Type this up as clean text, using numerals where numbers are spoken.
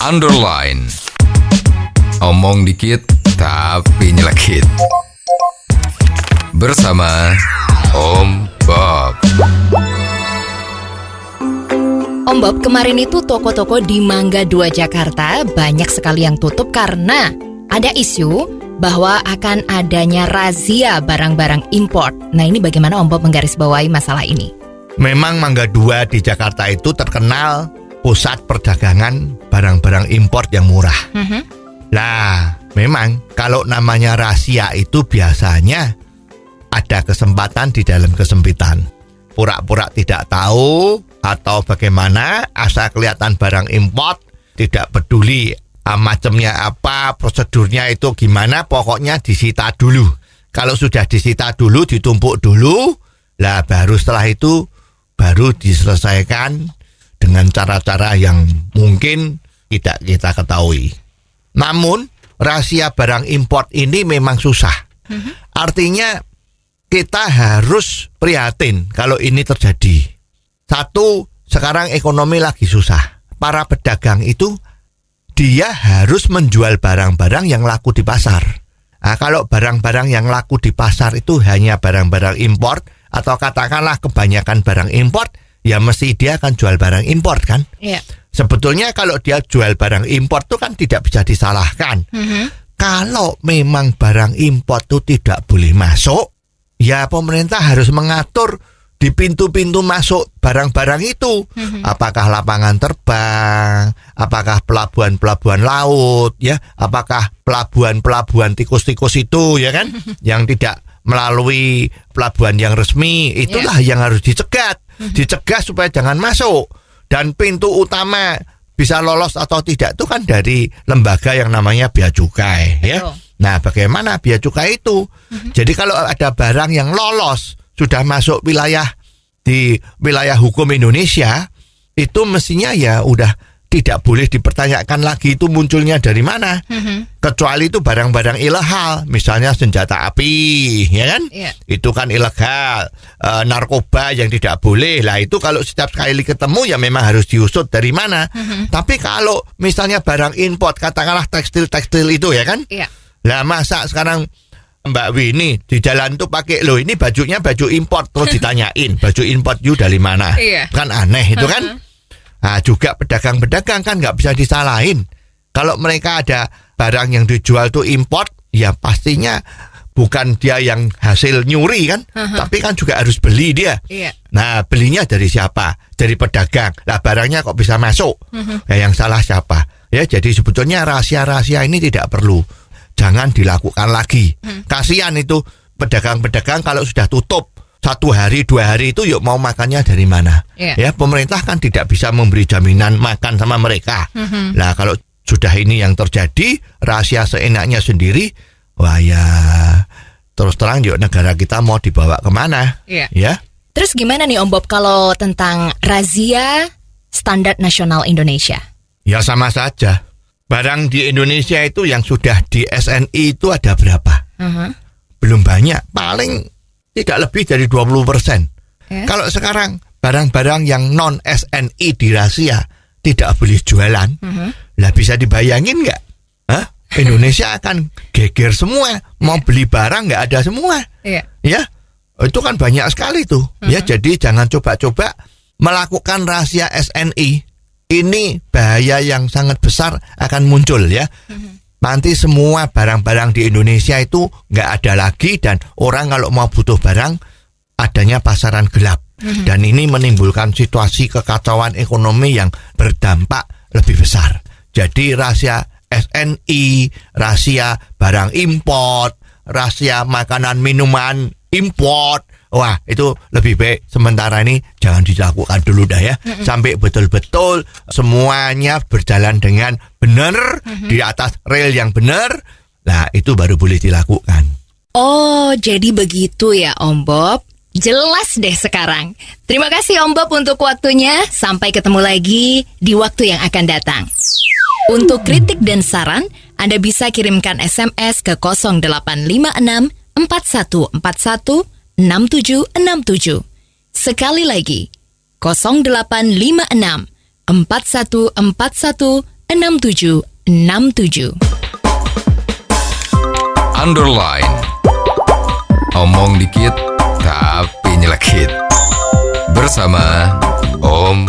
underline. Omong dikit tapi nyelekit. Bersama Om Bob. Om Bob, kemarin itu toko-toko di Mangga 2 Jakarta banyak sekali yang tutup karena ada isu bahwa akan adanya razia barang-barang import. Nah, ini bagaimana Om Bob menggarisbawahi masalah ini? Memang Mangga 2 di Jakarta itu terkenal pusat perdagangan barang-barang import yang murah. Nah, memang kalau namanya razia itu biasanya ada kesempatan di dalam kesempitan. Pura-pura tidak tahu atau bagaimana, asal kelihatan barang import, tidak peduli macamnya apa, prosedurnya itu gimana, pokoknya disita dulu. Kalau sudah disita dulu, ditumpuk dulu, lah baru setelah itu baru diselesaikan dengan cara-cara yang mungkin tidak kita ketahui. Namun, rahasia barang import ini memang susah. Artinya, kita harus prihatin kalau ini terjadi. Satu, sekarang ekonomi lagi susah. Para pedagang itu, dia harus menjual barang-barang yang laku di pasar. Nah, kalau barang-barang yang laku di pasar itu hanya barang-barang import, atau katakanlah kebanyakan barang import, ya mesti dia akan jual barang import kan? Iya. Sebetulnya kalau dia jual barang import itu kan tidak bisa disalahkan. Kalau memang barang import itu tidak boleh masuk, ya pemerintah harus mengatur di pintu-pintu masuk barang-barang itu. Apakah lapangan terbang, apakah pelabuhan-pelabuhan laut, ya, apakah pelabuhan-pelabuhan tikus-tikus itu, ya kan, yang tidak melalui pelabuhan yang resmi, itulah yang harus dicegat. Dicegah supaya jangan masuk. Dan pintu utama bisa lolos atau tidak itu kan dari lembaga yang namanya Bea Cukai, ya. Nah, bagaimana Bea Cukai itu? Jadi kalau ada barang yang lolos sudah masuk di wilayah hukum Indonesia, itu mestinya ya udah tidak boleh dipertanyakan lagi itu munculnya dari mana. Kecuali itu barang-barang ilegal, misalnya senjata api, ya kan? Itu kan ilegal. Narkoba yang tidak boleh. Lah itu kalau setiap kali ketemu ya memang harus diusut dari mana. Tapi kalau misalnya barang import, katakanlah tekstil-tekstil itu, ya kan? Lah masa sekarang Mbak Winnie di jalan tuh pakai, loh ini bajunya baju import, terus ditanyain baju import you dari mana? Kan aneh itu kan? Nah, juga pedagang-pedagang kan nggak bisa disalahin. Kalau mereka ada barang yang dijual tuh import, ya pastinya bukan dia yang hasil nyuri kan, tapi kan juga harus beli dia. Nah, belinya dari siapa? Dari pedagang. Lah barangnya kok bisa masuk? Ya yang salah siapa? Ya jadi sebetulnya rahasia-rahasia ini tidak perlu. Jangan dilakukan lagi. Kasihan itu pedagang-pedagang kalau sudah tutup 1 hari 2 hari itu yuk mau makannya dari mana? Ya pemerintah kan tidak bisa memberi jaminan makan sama mereka. Nah kalau sudah ini yang terjadi, rahasia seenaknya sendiri, wah ya terus terang yuk negara kita mau dibawa kemana? Ya. Terus gimana nih Om Bob kalau tentang razia standar nasional Indonesia? Ya sama saja. Barang di Indonesia itu yang sudah di SNI itu ada berapa? Belum banyak, paling tidak lebih dari 20%. Kalau sekarang barang-barang yang non SNI di razia tidak boleh jualan, lah bisa dibayangin nggak? Indonesia akan geger semua, mau beli barang nggak ada semua. Ya, itu kan banyak sekali tuh. Ya, jadi jangan coba-coba melakukan rahasia SNI. Ini bahaya yang sangat besar akan muncul ya. Nanti semua barang-barang di Indonesia itu nggak ada lagi dan orang kalau mau butuh barang adanya pasaran gelap. Dan ini menimbulkan situasi kekacauan ekonomi yang berdampak lebih besar. Jadi rahasia SNI, rahasia barang import, rahasia makanan minuman import, wah itu lebih baik sementara ini jangan dilakukan dulu dah ya. Sampai betul-betul semuanya berjalan dengan benar, di atas rel yang benar. Nah itu baru boleh dilakukan. Oh jadi begitu ya Om Bob. Jelas deh sekarang. Terima kasih Om Bob untuk waktunya. Sampai ketemu lagi di waktu yang akan datang. Untuk kritik dan saran, Anda bisa kirimkan SMS ke 0856 4141 6767. Sekali lagi, 0856 4141 6767. Underline. Omong dikit tapi nyelekit. Bersama Om